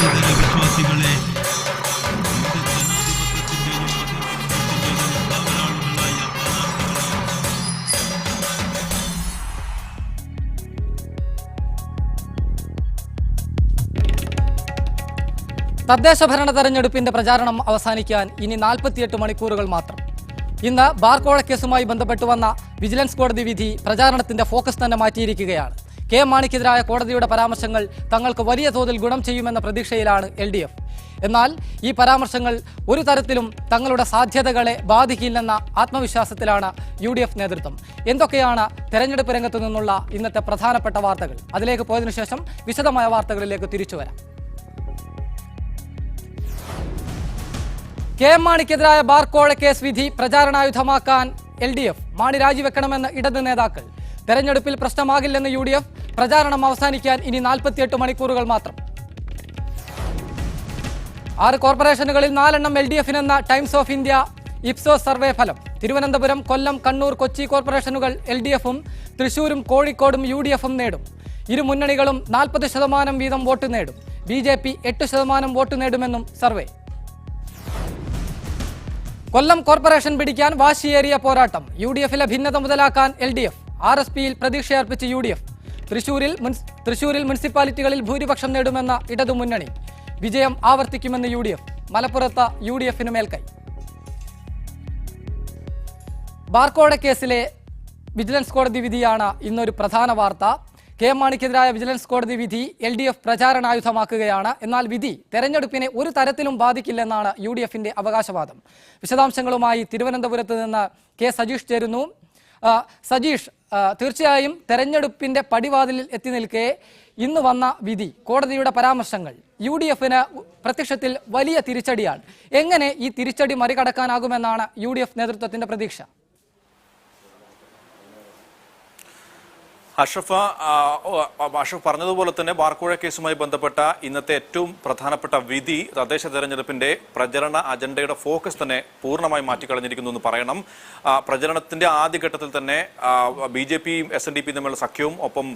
സഹോദര വിശ്വാസികളെ, തദ്ദേശ ഭരണ തെരഞ്ഞെടുപ്പിന്റെ പ്രചാരണം അവസാനിക്കാൻ ഇനി 48 മണിക്കൂറുകൾ മാത്രം. ഇന്ന് ബാർക്കോഴ കേസുമായി ബന്ധപ്പെട്ട് വന്ന വിജിലൻസ് കോടതി വിധി പ്രചാരണത്തിന്റെ ഫോക്കസ് തന്നെ മാറ്റിയിരിക്കുകയാണ്. കെ മാണിക്കെതിരായ കോടതിയുടെ പരാമർശങ്ങൾ തങ്ങൾക്ക് വലിയ തോതിൽ ഗുണം ചെയ്യുമെന്ന പ്രതീക്ഷയിലാണ് LDF. എന്നാൽ ഈ പരാമർശങ്ങൾ ഒരു തരത്തിലും തങ്ങളുടെ സാധ്യതകളെ ബാധിക്കില്ലെന്ന ആത്മവിശ്വാസത്തിലാണ് UDF നേതൃത്വം. എന്തൊക്കെയാണ് തെരഞ്ഞെടുപ്പ് രംഗത്തു നിന്നുള്ള ഇന്നത്തെ പ്രധാനപ്പെട്ട വാർത്തകൾ? അതിലേക്ക് പോയതിനു ശേഷം വിശദമായ വാർത്തകളിലേക്ക് തിരിച്ചു വരാം. കെ മാണിക്കെതിരായ ബാർക്കോഴ കേസ് വിധി പ്രചാരണായുധമാക്കാൻ LDF. മാണി രാജിവെക്കണമെന്ന് ഇടത് നേതാക്കൾ. തെരഞ്ഞെടുപ്പിൽ പ്രശ്നമാകില്ലെന്ന് UDF. പ്രചാരണം അവസാനിക്കാൻ ഇനി 48 മണിക്കൂറുകൾ മാത്രം. 6 കോർപ്പറേഷനുകളിൽ 4 LDFിനെന്ന Times of India Ipsos survey ഫലം. തിരുവനന്തപുരം, കൊല്ലം, കണ്ണൂർ, കൊച്ചി കോർപ്പറേഷനുകൾ LDFും തൃശൂരും കോഴിക്കോടും UDFും നേടും. ഇരു മുന്നണികളും 40% വീതം വോട്ട് നേടും. BJP 8% വോട്ട് നേടുമെന്നും സർവേ. കൊല്ലം കോർപ്പറേഷൻ പിടിക്കാൻ വാശിയേറിയ പോരാട്ടം. UDFിലെ ഭിന്നത മുതലാക്കാൻ LDF. RSPയിൽ പ്രതീക്ഷയർപ്പിച്ച് UDF. തൃശൂരിൽ മുനിസിപ്പാലിറ്റികളിൽ ഭൂരിപക്ഷം നേടുമെന്ന ഇടതുമുന്നണി. വിജയം ആവർത്തിക്കുമെന്ന് UDF. മലപ്പുറത്ത് UDFിന് മേൽക്കൈ. ബാർക്കോഴ കേസിലെ വിജിലൻസ് കോടതി വിധിയാണ് ഇന്നൊരു പ്രധാന വാർത്ത. കെ മാണിക്കെതിരായ വിജിലൻസ് കോടതി വിധി LDF പ്രചാരണായുധമാക്കുകയാണ്. എന്നാൽ വിധി തെരഞ്ഞെടുപ്പിനെ ഒരു തരത്തിലും ബാധിക്കില്ലെന്നാണ് UDFിന്റെ അവകാശവാദം. വിശദാംശങ്ങളുമായി തിരുവനന്തപുരത്ത് നിന്ന് K സജീഷ് ചേരുന്നു. സജീഷ്, തീർച്ചയായും തെരഞ്ഞെടുപ്പിന്റെ പടിവാതിലിൽ എത്തി നിൽക്കെ ഇന്ന് വന്ന വിധി, കോടതിയുടെ പരാമർശങ്ങൾ UDFിന് പ്രത്യക്ഷത്തിൽ വലിയ തിരിച്ചടിയാണ്. എങ്ങനെ ഈ തിരിച്ചടി മറികടക്കാനാകുമെന്നാണ് UDF നേതൃത്വത്തിന്റെ പ്രതീക്ഷ? അഷ്റഫ് പറഞ്ഞതുപോലെ തന്നെ ബാർക്കോഴ കേസുമായി ബന്ധപ്പെട്ട ഇന്നത്തെ ഏറ്റവും പ്രധാനപ്പെട്ട വിധി തദ്ദേശ തെരഞ്ഞെടുപ്പിന്റെ പ്രചരണ അജണ്ടയുടെ ഫോക്കസ് തന്നെ പൂർണ്ണമായി മാറ്റിക്കളഞ്ഞിരിക്കുന്നു എന്ന് പറയണം. പ്രചരണത്തിന്റെ ആദ്യഘട്ടത്തിൽ തന്നെ BJPയും SNDPയും തമ്മിലുള്ള സഖ്യവും ഒപ്പം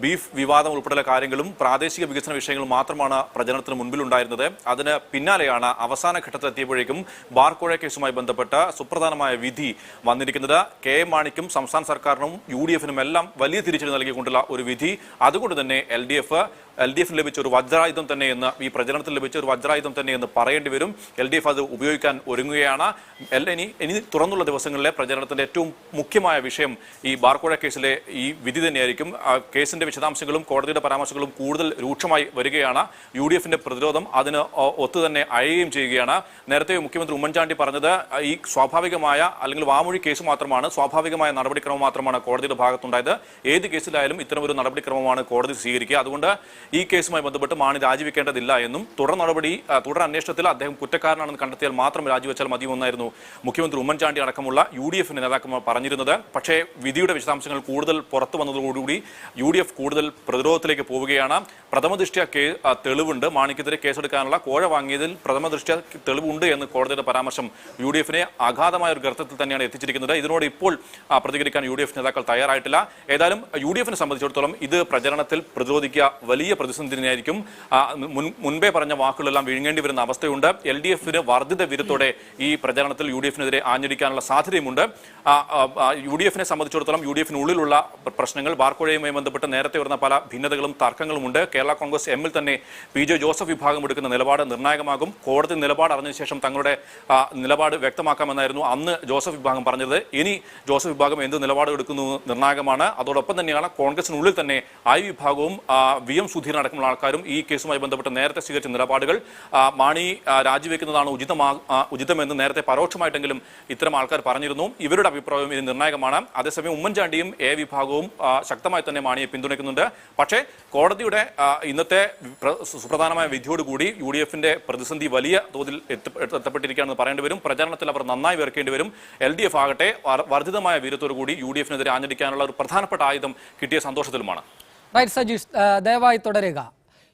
ബീഫ് വിവാദം ഉൾപ്പെടെയുള്ള കാര്യങ്ങളും പ്രാദേശിക വികസന വിഷയങ്ങളും മാത്രമാണ് പ്രചരണത്തിന് മുൻപിലുണ്ടായിരുന്നത്. അതിന് പിന്നാലെയാണ് അവസാന ഘട്ടത്തിലെത്തിയപ്പോഴേക്കും ബാർക്കോഴ കേസുമായി ബന്ധപ്പെട്ട സുപ്രധാനമായ വിധി വന്നിരിക്കുന്നത്. കെ മാണിക്കും സംസ്ഥാന സർക്കാരിനും UDFിനും എല്ലാം വലിയ തിരിച്ചടി നൽകിക്കൊണ്ടുള്ള ഒരു വിധി. അതുകൊണ്ട് തന്നെ LDFിന് ലഭിച്ച ഒരു വജ്രായുധം തന്നെ എന്ന്, ഈ പ്രചരണത്തിൽ ലഭിച്ച ഒരു വജ്രായുധം തന്നെ എന്ന് പറയേണ്ടി വരും. LDF അത് ഉപയോഗിക്കാൻ ഒരുങ്ങുകയാണ്. ഇനി തുറന്നുള്ള ദിവസങ്ങളിലെ പ്രചരണത്തിന്റെ ഏറ്റവും മുഖ്യമായ വിഷയം ഈ ബാർക്കോഴ കേസിലെ ഈ വിധി തന്നെയായിരിക്കും. കേസിന്റെ വിശദാംശങ്ങളും കോടതിയുടെ പരാമർശങ്ങളും കൂടുതൽ രൂക്ഷമായി വരികയാണ്. UDFിന്റെ പ്രതിരോധം അതിന് ഒത്തുതന്നെ അയയുകയും ചെയ്യുകയാണ്. നേരത്തെ മുഖ്യമന്ത്രി ഉമ്മൻചാണ്ടി പറഞ്ഞത് ഈ സ്വാഭാവികമായ അല്ലെങ്കിൽ വാമൊഴി കേസ് മാത്രമാണ്, സ്വാഭാവികമായ നടപടിക്രമം മാത്രമാണ് കോടതിയുടെ ഭാഗത്തുണ്ടായത്. ഏത് കേസിലായാലും ഇത്തരമൊരു നടപടിക്രമമാണ് കോടതി സ്വീകരിക്കുക. അതുകൊണ്ട് ഈ കേസുമായി ബന്ധപ്പെട്ട് മാണി രാജിവെക്കേണ്ടതില്ല എന്നും തുടർ അന്വേഷണത്തിൽ അദ്ദേഹം കുറ്റക്കാരനാണെന്ന് കണ്ടെത്തിയാൽ മാത്രം രാജിവെച്ചാൽ മതിയെന്നായിരുന്നു മുഖ്യമന്ത്രി ഉമ്മൻചാണ്ടി അടക്കമുള്ള UDF നേതാക്കന്മാർ പറഞ്ഞിരുന്നത്. പക്ഷേ വിധിയുടെ വിശദാംശങ്ങൾ കൂടുതൽ പുറത്തു വന്നതോടുകൂടി UDF കൂടുതൽ പ്രതിരോധത്തിലേക്ക് പോവുകയാണ്. പ്രഥമദൃഷ്ട്യാ തെളിവുണ്ട്, മാണിക്കെതിരെ കേസെടുക്കാനുള്ള കോഴ വാങ്ങിയതിൽ പ്രഥമദൃഷ്ട്യാ തെളിവുണ്ട് എന്ന് കോടതിയുടെ പരാമർശം UDFിനെ അഗാധമായ ഒരു ഗർത്തത്തിൽ തന്നെയാണ് എത്തിച്ചിരിക്കുന്നത്. ഇതിനോട് ഇപ്പോൾ പ്രതികരിക്കാൻ UDF നേതാക്കൾ തയ്യാറായിട്ടില്ല. ഏതായാലും UDFിനെ സംബന്ധിച്ചിടത്തോളം ഇത് പ്രചരണത്തിൽ പ്രതിരോധിക്കുക വലിയ പ്രതിസന്ധി തന്നെയായിരിക്കും. മുൻപേ പറഞ്ഞ വാക്കുകളെല്ലാം വിഴുങ്ങേണ്ടി വരുന്ന അവസ്ഥയുണ്ട്. LDFിന് വർദ്ധിത വിരുദ്ധത്തോടെ ഈ പ്രചരണത്തിൽ UDFിനെതിരെ ആഞ്ഞടിക്കാനുള്ള സാധ്യതയുമുണ്ട്. UDFിനെ സംബന്ധിച്ചിടത്തോളം UDFിനുള്ളിലുള്ള പ്രശ്നങ്ങൾ, ബാർക്കോഴയുമായി ബന്ധപ്പെട്ട് നേരത്തെ വരുന്ന പല ഭിന്നതകളും തർക്കങ്ങളുമുണ്ട്. കേരള കോൺഗ്രസ് എമ്മിൽ തന്നെ PJ ജോസഫ് വിഭാഗം എടുക്കുന്ന നിലപാട് നിർണായകമാകും. കോടതി നിലപാട് അറിഞ്ഞ ശേഷം തങ്ങളുടെ നിലപാട് വ്യക്തമാക്കാമെന്നായിരുന്നു അന്ന് ജോസഫ് വിഭാഗം പറഞ്ഞത്. ഇനി ജോസഫ് വിഭാഗം എന്ത് നിലപാട് എടുക്കുന്നു നിർണായകമാണ്. അതോടൊപ്പം തന്നെയാണ് കോൺഗ്രസിനുള്ളിൽ തന്നെ I വിഭാഗവും VM സുധീരൻ അടക്കമുള്ള ആൾക്കാരും ഈ കേസുമായി ബന്ധപ്പെട്ട് നേരത്തെ സ്വീകരിച്ച നിലപാടുകൾ മാണി രാജിവെക്കുന്നതാണ് ഉചിതമെന്ന് നേരത്തെ പരോക്ഷമായിട്ടെങ്കിലും ഇത്തരം ആൾക്കാർ പറഞ്ഞിരുന്നു. ഇവരുടെ അഭിപ്രായവും ഇത് നിർണായകമാണ്. അതേസമയം ഉമ്മൻചാണ്ടിയും A വിഭാഗവും ശക്തമായി തന്നെ മാണിയെ പിന്തുണയ്ക്കുന്നുണ്ട്. പക്ഷേ കോടതിയുടെ ഇന്നത്തെ സുപ്രധാനമായ വിധിയോടുകൂടി UDFിന്റെ പ്രതിസന്ധി വലിയ തോതിൽ എത്തപ്പെട്ടിരിക്കുകയാണെന്ന് പറയേണ്ടി വരും. പ്രചാരണത്തിൽ അവർ നന്നായി വേർക്കേണ്ടി വരും. LDF ആകട്ടെ വർദ്ധിതമായ വീര്യത്തോടുകൂടി UDFിനെതിരെ ആഞ്ഞടിക്കാനുള്ള ഒരു പ്രധാനപ്പെട്ട ആയുധം കിട്ടിയ സന്തോഷത്തിലുമാണ്. റൈറ്റ് സജീഷ്, ദയവായി തുടരുക.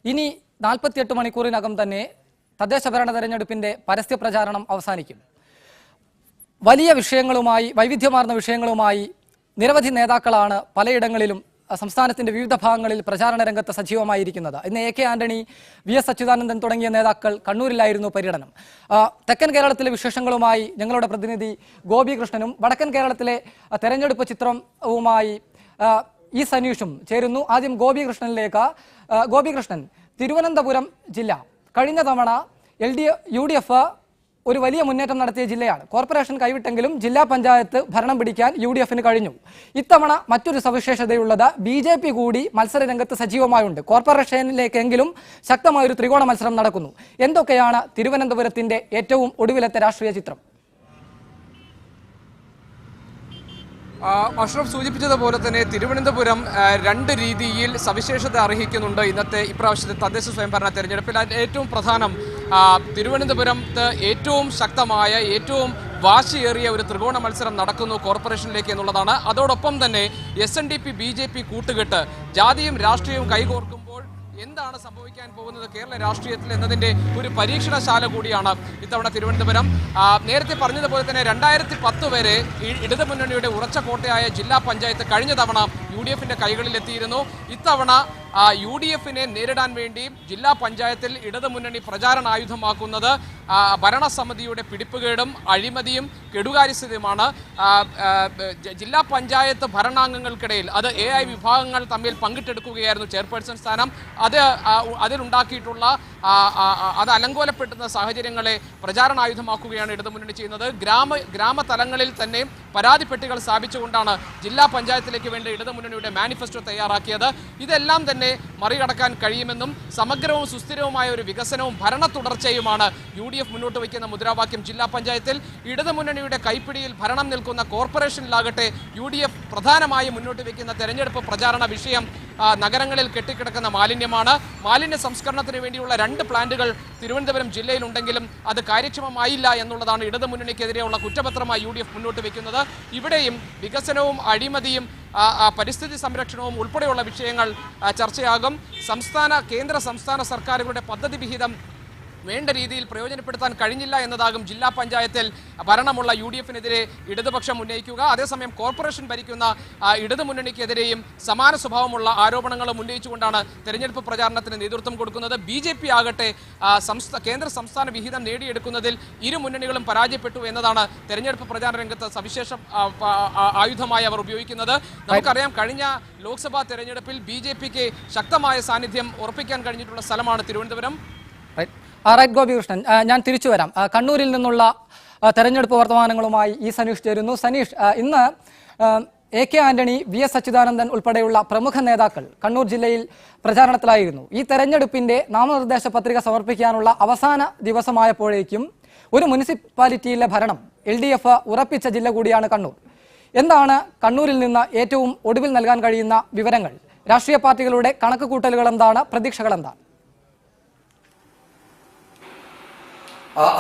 ഇനി 48 മണിക്കൂറിനകം തന്നെ തദ്ദേശ ഭരണ തെരഞ്ഞെടുപ്പിന്റെ പരസ്യ പ്രചാരണം അവസാനിക്കും. വലിയ വിഷയങ്ങളുമായി, വൈവിധ്യമാർന്ന വിഷയങ്ങളുമായി നിരവധി നേതാക്കളാണ് പലയിടങ്ങളിലും സംസ്ഥാനത്തിന്റെ വിവിധ ഭാഗങ്ങളിൽ പ്രചാരണ രംഗത്ത് സജീവമായിരിക്കുന്നത്. ഇന്ന് AK ആന്റണി, VS അച്യുതാനന്ദൻ തുടങ്ങിയ നേതാക്കൾ കണ്ണൂരിലായിരുന്നു പര്യടനം. തെക്കൻ കേരളത്തിലെ വിശേഷങ്ങളുമായി ഞങ്ങളുടെ പ്രതിനിധി ഗോപികൃഷ്ണനും വടക്കൻ കേരളത്തിലെ തെരഞ്ഞെടുപ്പ് ചിത്രവുമായി ഈ സനീഷും ചേരുന്നു. ആദ്യം ഗോപികൃഷ്ണനിലേക്ക്. ഗോപികൃഷ്ണൻ, തിരുവനന്തപുരം ജില്ല കഴിഞ്ഞ തവണ UDF ഒരു വലിയ മുന്നേറ്റം നടത്തിയ ജില്ലയാണ്. കോർപ്പറേഷൻ കൈവിട്ടെങ്കിലും ജില്ലാ പഞ്ചായത്ത് ഭരണം പിടിക്കാൻ UDFന് കഴിഞ്ഞു. ഇത്തവണ മറ്റൊരു സവിശേഷതയുള്ളത് BJP കൂടി മത്സര രംഗത്ത് സജീവമായുണ്ട്. കോർപ്പറേഷനിലേക്കെങ്കിലും ശക്തമായൊരു ത്രികോണ മത്സരം നടക്കുന്നു. എന്തൊക്കെയാണ് തിരുവനന്തപുരത്തിന്റെ ഏറ്റവും ഒടുവിലത്തെ രാഷ്ട്രീയ ചിത്രം? അഷ്റഫ് സൂചിപ്പിച്ചതുപോലെ തന്നെ തിരുവനന്തപുരം രണ്ട് രീതിയിൽ സവിശേഷത അർഹിക്കുന്നുണ്ട് ഇപ്രാവശ്യത്തെ തദ്ദേശ സ്വയംഭരണ തെരഞ്ഞെടുപ്പിൽ. ഏറ്റവും പ്രധാനം തിരുവനന്തപുരത്ത് ഏറ്റവും ശക്തമായ ഏറ്റവും വാശിയേറിയ ഒരു ത്രികോണ മത്സരം നടക്കുന്നു കോർപ്പറേഷനിലേക്ക് എന്നുള്ളതാണ്. അതോടൊപ്പം തന്നെ SNDP BJP കൂട്ടുകെട്ട് ജാതിയും രാഷ്ട്രീയവും കൈകോർക്കുമ്പോൾ എന്താണ് സംഭവിക്കാൻ പോകുന്നത് കേരള രാഷ്ട്രീയത്തിൽ എന്നതിൻ്റെ ഒരു പരീക്ഷണശാല കൂടിയാണ് ഇത്തവണ തിരുവനന്തപുരം. നേരത്തെ പറഞ്ഞതുപോലെ തന്നെ 2010 വരെ ഇടതുമുന്നണിയുടെ ഉറച്ച കോട്ടയായ ജില്ലാ പഞ്ചായത്ത് കഴിഞ്ഞ തവണ UDFന്റെ കൈകളിലെത്തിയിരുന്നു. ഇത്തവണ UDFനെ നേരിടാൻ വേണ്ടി ജില്ലാ പഞ്ചായത്തിൽ ഇടതുമുന്നണി പ്രചാരണായുധമാക്കുന്നത് ഭരണസമിതിയുടെ പിടിപ്പുകേടും അഴിമതിയും കെടുകാര്യസ്ഥതയുമാണ്. ജില്ലാ പഞ്ചായത്ത് ഭരണാംഗങ്ങൾക്കിടയിൽ അത് AI വിഭാഗങ്ങൾ തമ്മിൽ പങ്കിട്ടെടുക്കുകയായിരുന്നു ചെയർപേഴ്സൺ സ്ഥാനം. അതിലുണ്ടാക്കിയിട്ടുള്ള അത് അലങ്കോലപ്പെടുത്തുന്ന സാഹചര്യങ്ങളെ പ്രചാരണായുധമാക്കുകയാണ് ഇടതുമുന്നണി ചെയ്യുന്നത്. ഗ്രാമതലങ്ങളിൽ തന്നെ പരാതിപ്പെട്ടികൾ സ്ഥാപിച്ചുകൊണ്ടാണ് ജില്ലാ പഞ്ചായത്തിലേക്ക് വേണ്ട ഇടതുമുന്നണിയുടെ മാനിഫെസ്റ്റോ തയ്യാറാക്കിയത്. ഇതെല്ലാം തന്നെ മറികടക്കാൻ കഴിയുമെന്നും സമഗ്രവും സുസ്ഥിരവുമായ ഒരു വികസനവും ഭരണ തുടർച്ചയുമാണ് UDF മുന്നോട്ട് വയ്ക്കുന്ന മുദ്രാവാക്യം. ജില്ലാ പഞ്ചായത്തിൽ ഇടതുമുന്നണിയുടെ കൈപ്പിടിയിൽ ഭരണം നിൽക്കുന്ന കോർപ്പറേഷനിലാകട്ടെ UDF പ്രധാനമായും മുന്നോട്ട് വയ്ക്കുന്ന തെരഞ്ഞെടുപ്പ് പ്രചാരണ വിഷയം നഗരങ്ങളിൽ കെട്ടിക്കിടക്കുന്ന മാലിന്യമാണ്. മാലിന്യ സംസ്കരണത്തിന് വേണ്ടിയുള്ള 2 പ്ലാന്റുകൾ തിരുവനന്തപുരം ജില്ലയിലുണ്ടെങ്കിലും അത് കാര്യക്ഷമമായില്ല എന്നുള്ളതാണ് ഇടതുമുന്നണിക്കെതിരെയുള്ള കുറ്റപത്രമായി UDF മുന്നോട്ട് വയ്ക്കുന്നത്. ഇവിടെയും വികസനവും അഴിമതിയും പരിസ്ഥിതി സംരക്ഷണവും ഉൾപ്പെടെയുള്ള വിഷയങ്ങൾ ചർച്ചയാകും. കേന്ദ്ര സംസ്ഥാന സർക്കാരുകളുടെ പദ്ധതി വിഹിതം വേണ്ട രീതിയിൽ പ്രയോജനപ്പെടുത്താൻ കഴിഞ്ഞില്ല എന്നതാകും ജില്ലാ പഞ്ചായത്തിൽ ഭരണമുള്ള UDFനെതിരെ ഇടതുപക്ഷം ഉന്നയിക്കുക. അതേസമയം കോർപ്പറേഷൻ ഭരിക്കുന്ന ഇടതുമുന്നണിക്കെതിരെയും സമാന സ്വഭാവമുള്ള ആരോപണങ്ങളും ഉന്നയിച്ചുകൊണ്ടാണ് തെരഞ്ഞെടുപ്പ് പ്രചാരണത്തിന് നേതൃത്വം കൊടുക്കുന്നത്. BJP ആകട്ടെ കേന്ദ്ര സംസ്ഥാന വിഹിതം നേടിയെടുക്കുന്നതിൽ ഇരു മുന്നണികളും പരാജയപ്പെട്ടു എന്നതാണ് തെരഞ്ഞെടുപ്പ് പ്രചാരണ രംഗത്ത് സവിശേഷ ആയുധമായി അവർ ഉപയോഗിക്കുന്നത്. നമുക്കറിയാം, കഴിഞ്ഞ ലോക്സഭാ തെരഞ്ഞെടുപ്പിൽ BJPക്ക് ശക്തമായ സാന്നിധ്യം ഉറപ്പിക്കാൻ കഴിഞ്ഞിട്ടുള്ള സ്ഥലമാണ് തിരുവനന്തപുരം. റൈറ്റ് ഗോപികൃഷ്ണൻ, ഞാൻ തിരിച്ചു വരാം. കണ്ണൂരിൽ നിന്നുള്ള തെരഞ്ഞെടുപ്പ് വർത്തമാനങ്ങളുമായി ഈ സനീഷ് ചേരുന്നു. സനീഷ്, ഇന്ന് AK ആന്റണി, VS അച്യുതാനന്ദൻ ഉൾപ്പെടെയുള്ള പ്രമുഖ നേതാക്കൾ കണ്ണൂർ ജില്ലയിൽ പ്രചാരണത്തിലായിരുന്നു. ഈ തെരഞ്ഞെടുപ്പിന്റെ നാമനിർദ്ദേശ പത്രിക സമർപ്പിക്കാനുള്ള അവസാന ദിവസമായപ്പോഴേക്കും ഒരു മുനിസിപ്പാലിറ്റിയിലെ ഭരണം LDF ഉറപ്പിച്ച ജില്ല കൂടിയാണ് കണ്ണൂർ. എന്താണ് കണ്ണൂരിൽ നിന്ന് ഏറ്റവും ഒടുവിൽ നൽകാൻ കഴിയുന്ന വിവരങ്ങൾ? രാഷ്ട്രീയ പാർട്ടികളുടെ കണക്കുകൂട്ടലുകൾ എന്താണ്? പ്രതീക്ഷകൾ എന്താണ്?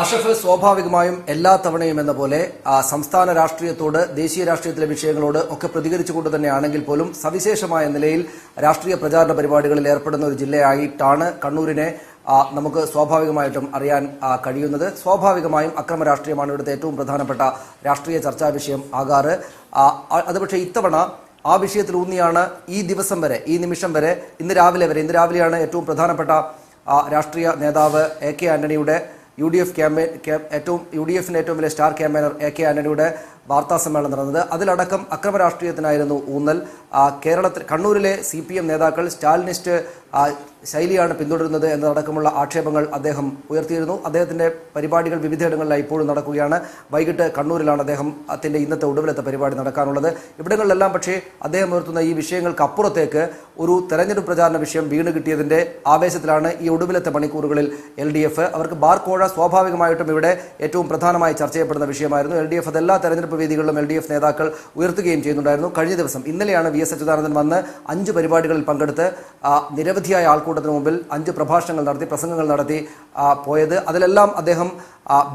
അഷഫ്, സ്വാഭാവികമായും എല്ലാ തവണയും എന്ന പോലെ സംസ്ഥാന രാഷ്ട്രീയത്തോട്, ദേശീയ രാഷ്ട്രീയത്തിലെ വിഷയങ്ങളോട് ഒക്കെ പ്രതികരിച്ചുകൊണ്ട് തന്നെയാണെങ്കിൽ പോലും സവിശേഷമായ നിലയിൽ രാഷ്ട്രീയ പ്രചാരണ പരിപാടികളിൽ ഏർപ്പെടുന്ന ഒരു ജില്ലയായിട്ടാണ് കണ്ണൂരിനെ നമുക്ക് സ്വാഭാവികമായിട്ടും അറിയാൻ കഴിയുന്നത്. സ്വാഭാവികമായും അക്രമ രാഷ്ട്രീയമാണ് ഇവിടുത്തെ ഏറ്റവും പ്രധാനപ്പെട്ട രാഷ്ട്രീയ ചർച്ചാ വിഷയം ആകാറ്. അത് പക്ഷേ ഇത്തവണ ആ വിഷയത്തിൽ ഊന്നിയാണ് ഈ ദിവസം വരെ, ഈ നിമിഷം വരെ, ഇന്ന് രാവിലെയാണ് ഏറ്റവും പ്രധാനപ്പെട്ട രാഷ്ട്രീയ നേതാവ് AK ആന്റണിയുടെ UDFിന്റെ ഏറ്റവും വലിയ സ്റ്റാർ ക്യാമ്പയിനർ AK ആന്റണിയുടെ വാർത്താ സമ്മേളനം നടന്നത്. അതിലടക്കം അക്രമ രാഷ്ട്രീയത്തിനായിരുന്നു ഊന്നൽ. കണ്ണൂരിലെ CPM നേതാക്കൾ സ്റ്റാലിനിസ്റ്റ് ശൈലിയാണ് പിന്തുടരുന്നത് എന്നതടക്കമുള്ള ആക്ഷേപങ്ങൾ അദ്ദേഹം ഉയർത്തിയിരുന്നു. അദ്ദേഹത്തിന്റെ പരിപാടികൾ വിവിധയിടങ്ങളിലായി ഇപ്പോഴും നടക്കുകയാണ്. വൈകിട്ട് കണ്ണൂരിലാണ് അദ്ദേഹത്തിന്റെ ഇന്നത്തെ ഒടുവിലത്തെ പരിപാടി നടക്കാനുള്ളത്. ഇവിടങ്ങളിലെല്ലാം പക്ഷേ അദ്ദേഹം ഉയർത്തുന്ന ഈ വിഷയങ്ങൾക്ക് അപ്പുറത്തേക്ക് ഒരു തെരഞ്ഞെടുപ്പ് പ്രചാരണ വിഷയം വീണ് കിട്ടിയതിന്റെ ആവേശത്തിലാണ് ഈ ഒടുവിലത്തെ മണിക്കൂറുകളിൽ LDF. അവർക്ക് ബാർ കോഴ സ്വാഭാവികമായിട്ടും ഇവിടെ ഏറ്റവും പ്രധാനമായി ചർച്ച ചെയ്യപ്പെടുന്ന വിഷയമായിരുന്നു. LDF അതെല്ലാ തെരഞ്ഞെടുപ്പ് വേദികളിലും LDF നേതാക്കൾ ഉയർത്തുകയും ചെയ്യുന്നുണ്ടായിരുന്നു. കഴിഞ്ഞ ദിവസം ഇന്നലെയാണ് VS അച്യുതാനന്ദൻ വന്ന് 5 പരിപാടികളിൽ പങ്കെടുത്ത് നിരവധിയായ ആൾക്കൂട്ടത്തിന് മുമ്പിൽ 5 പ്രഭാഷണങ്ങൾ നടത്തി, പ്രസംഗങ്ങൾ നടത്തി പോയത്. അതിലെല്ലാം അദ്ദേഹം